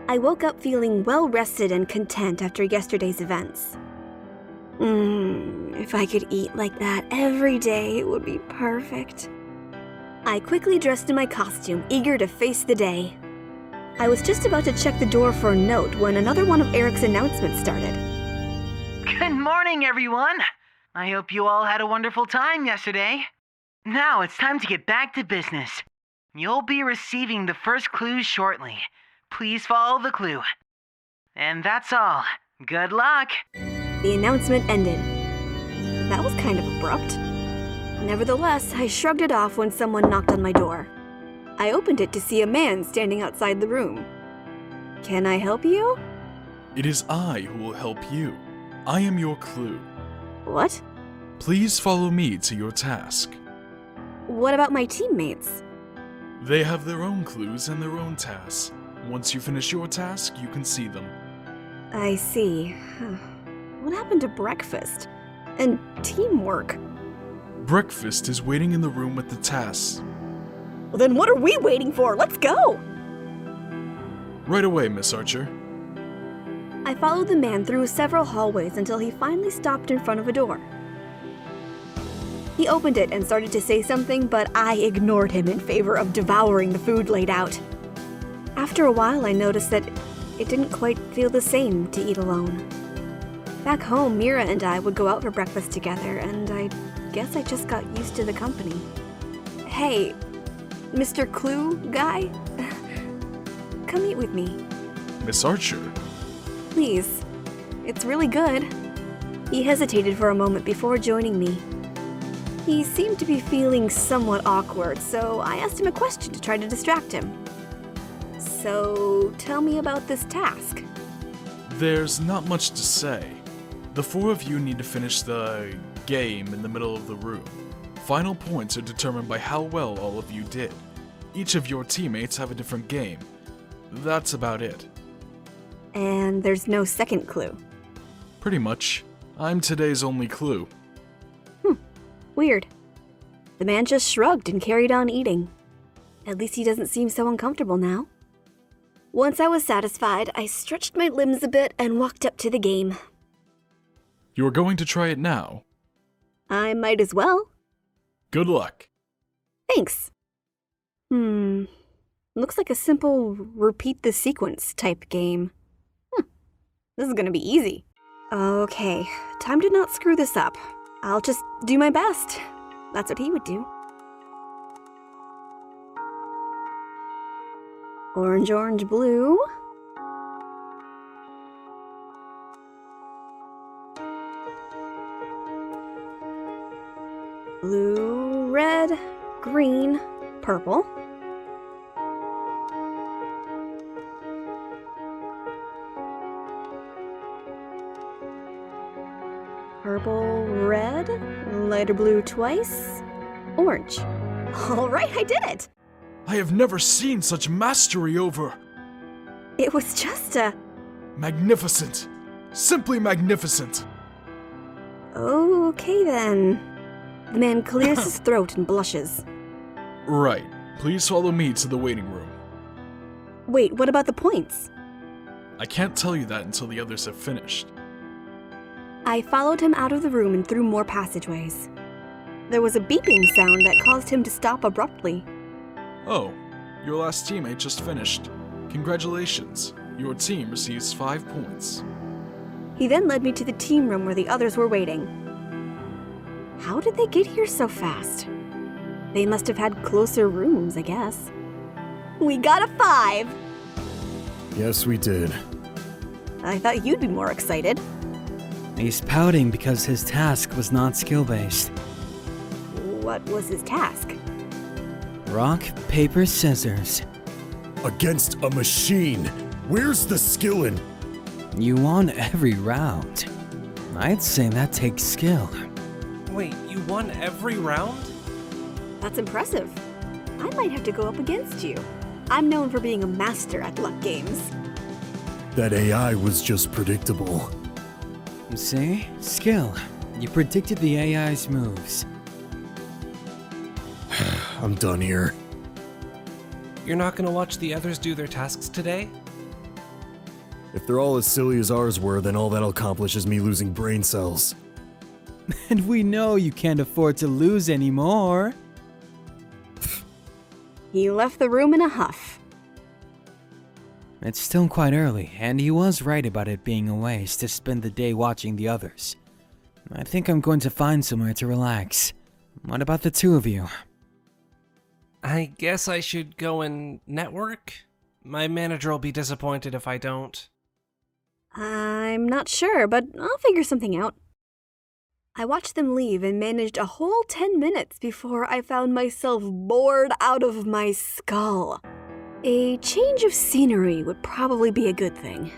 I woke up feeling well rested and content after yesterday's events. If I could eat like that every day, it would be perfect. I quickly dressed in my costume, eager to face the day. I was just about to check the door for a note when another one of Eric's announcements started. Good morning, everyone! I hope you all had a wonderful time yesterday. Now it's time to get back to business. You'll be receiving the first clue shortly. Please follow the clue. And that's all. Good luck! The announcement ended. That was kind of abrupt. Nevertheless, I shrugged it off when someone knocked on my door. I opened it to see a man standing outside the room. Can I help you? It is I who will help you. I am your clue. What? Please follow me to your task. What about my teammates? They have their own clues and their own tasks. Once you finish your task, you can see them. I see. What happened to breakfast? And teamwork? Breakfast is waiting in the room with the tasks. Well, then what are we waiting for? Let's go! Right away, Miss Archer. I followed the man through several hallways until he finally stopped in front of a door. He opened it and started to say something, but I ignored him in favor of devouring the food laid out. After a while, I noticed that it didn't quite feel the same to eat alone. Back home, Mira and I would go out for breakfast together, and I guess I just got used to the company. Hey, Mr. Clue guy? Come eat with me. Miss Archer? Please. It's really good. He hesitated for a moment before joining me. He seemed to be feeling somewhat awkward, so I asked him a question to try to distract him. So, tell me about this task. There's not much to say. The four of you need to finish the game in the middle of the room. Final points are determined by how well all of you did. Each of your teammates have a different game. That's about it. And there's no second clue. Pretty much. I'm today's only clue. Weird. The man just shrugged and carried on eating. At least he doesn't seem so uncomfortable now. Once I was satisfied, I stretched my limbs a bit and walked up to the game. You're going to try it now. I might as well. Good luck. Thanks. Looks like a simple repeat the sequence type game. This is gonna be easy. Okay, time to not screw this up. I'll just do my best. That's what he would do. Orange, orange, blue. Blue, red, green, purple. Purple, red, lighter blue twice, orange. All right, I did it! I have never seen such mastery over... It was just a... Magnificent. Simply magnificent. Okay then. The man clears his throat and blushes. Right. Please follow me to the waiting room. Wait, what about the points? I can't tell you that until the others have finished. I followed him out of the room and through more passageways. There was a beeping sound that caused him to stop abruptly. Oh, your last teammate just finished. Congratulations. Your team receives 5 points. He then led me to the team room where the others were waiting. How did they get here so fast? They must have had closer rooms, I guess. We got a 5! Yes, we did. I thought you'd be more excited. He's pouting because his task was not skill-based. What was his task? Rock, paper, scissors. Against a machine. Where's the skill in? You won every round. I'd say that takes skill. Wait, you won every round? That's impressive. I might have to go up against you. I'm known for being a master at luck games. That AI was just predictable. See? Skill. You predicted the AI's moves. I'm done here. You're not gonna watch the others do their tasks today? If they're all as silly as ours were, then all that'll accomplish is me losing brain cells. And we know you can't afford to lose anymore. He left the room in a huff. It's still quite early, and he was right about it being a waste to spend the day watching the others. I think I'm going to find somewhere to relax. What about the two of you? I guess I should go and network? My manager will be disappointed if I don't. I'm not sure, but I'll figure something out. I watched them leave and managed a whole 10 minutes before I found myself bored out of my skull. A change of scenery would probably be a good thing.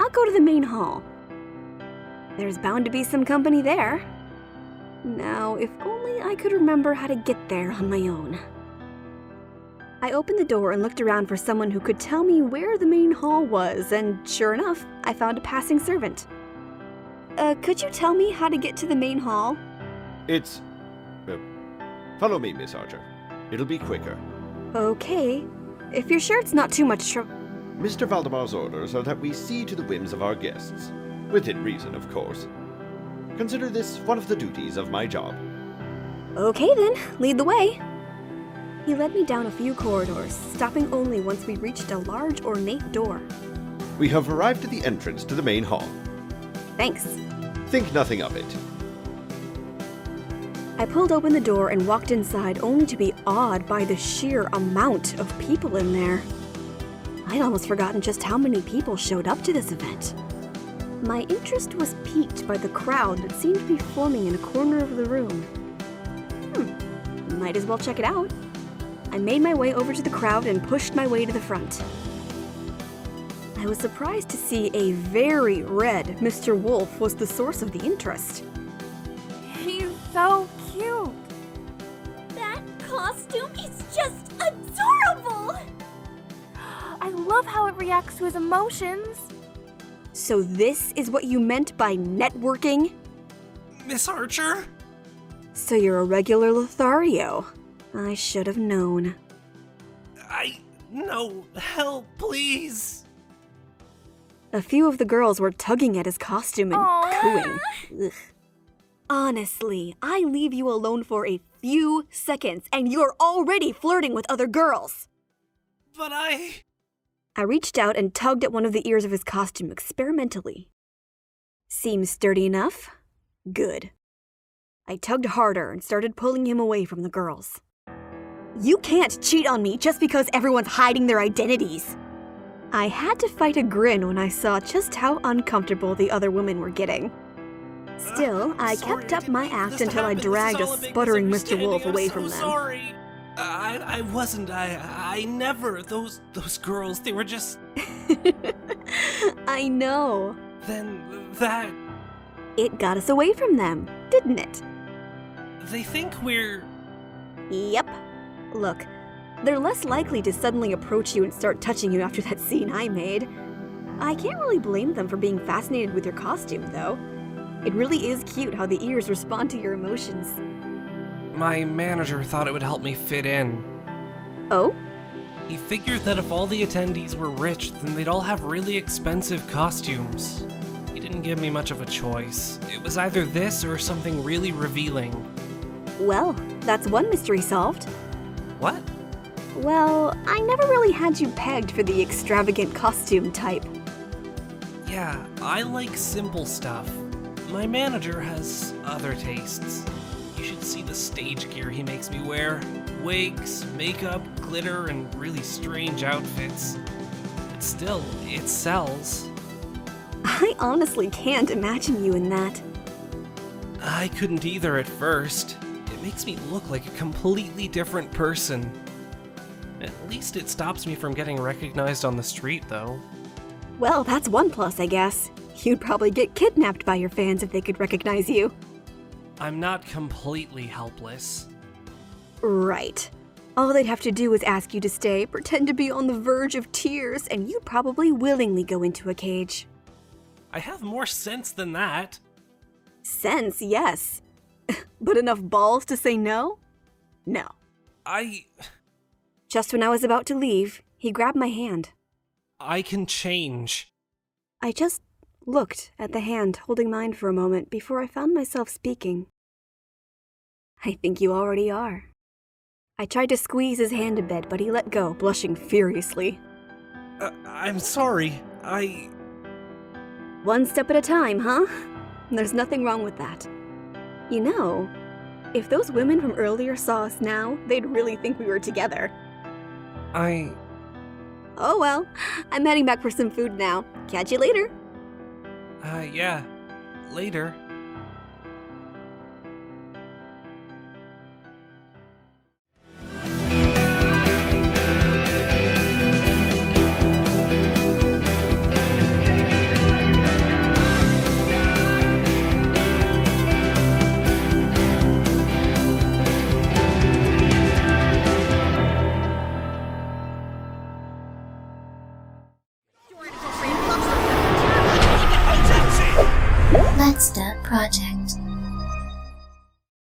I'll go to the main hall. There's bound to be some company there. Now, if only I could remember how to get there on my own. I opened the door and looked around for someone who could tell me where the main hall was, and sure enough, I found a passing servant. Could you tell me how to get to the main hall? It's... follow me, Miss Archer. It'll be quicker. Okay, if you're sure it's not too much trouble. Mr. Valdemar's orders are that we see to the whims of our guests. Within reason, of course. Consider this one of the duties of my job. Okay then, lead the way. He led me down a few corridors, stopping only once we reached a large, ornate door. We have arrived at the entrance to the main hall. Thanks. Think nothing of it. I pulled open the door and walked inside, only to be awed by the sheer amount of people in there. I'd almost forgotten just how many people showed up to this event. My interest was piqued by the crowd that seemed to be forming in a corner of the room. Might as well check it out. I made my way over to the crowd and pushed my way to the front. I was surprised to see a very red Mr. Wolf was the source of the interest. He's so cute! That costume is just adorable! I love how it reacts to his emotions. So this is what you meant by networking? Miss Archer? So you're a regular Lothario. I should have known. No, help, please! A few of the girls were tugging at his costume and cooing. Ugh. Honestly, I leave you alone for a few seconds and you're already flirting with other girls. But I reached out and tugged at one of the ears of his costume experimentally. Seems sturdy enough? Good. I tugged harder and started pulling him away from the girls. You can't cheat on me just because everyone's hiding their identities. I had to fight a grin when I saw just how uncomfortable the other women were getting. Still, I kept up my act until I dragged a sputtering Mr. Wolf away from them. Sorry. I wasn't. I never. Those girls, they were just... I know. Then that... It got us away from them, didn't it? They think we're... Yep. Look, they're less likely to suddenly approach you and start touching you after that scene I made. I can't really blame them for being fascinated with your costume, though. It really is cute how the ears respond to your emotions. My manager thought it would help me fit in. Oh? He figured that if all the attendees were rich, then they'd all have really expensive costumes. He didn't give me much of a choice. It was either this or something really revealing. Well, that's one mystery solved. What? Well, I never really had you pegged for the extravagant costume type. Yeah, I like simple stuff. My manager has other tastes. You should see the stage gear he makes me wear. Wigs, makeup, glitter, and really strange outfits. But still, it sells. I honestly can't imagine you in that. I couldn't either at first. It makes me look like a completely different person. At least it stops me from getting recognized on the street, though. Well, that's one plus, I guess. You'd probably get kidnapped by your fans if they could recognize you. I'm not completely helpless. Right. All they'd have to do is ask you to stay, pretend to be on the verge of tears, and you'd probably willingly go into a cage. I have more sense than that. Sense, yes. But enough balls to say no? No. Just when I was about to leave, he grabbed my hand. I can change. I just looked at the hand holding mine for a moment before I found myself speaking. I think you already are. I tried to squeeze his hand a bit, but he let go, blushing furiously. I'm sorry. One step at a time, huh? There's nothing wrong with that. You know, if those women from earlier saw us now, they'd really think we were together. Oh well, I'm heading back for some food now. Catch you later. Yeah. Later. Let's Step Project.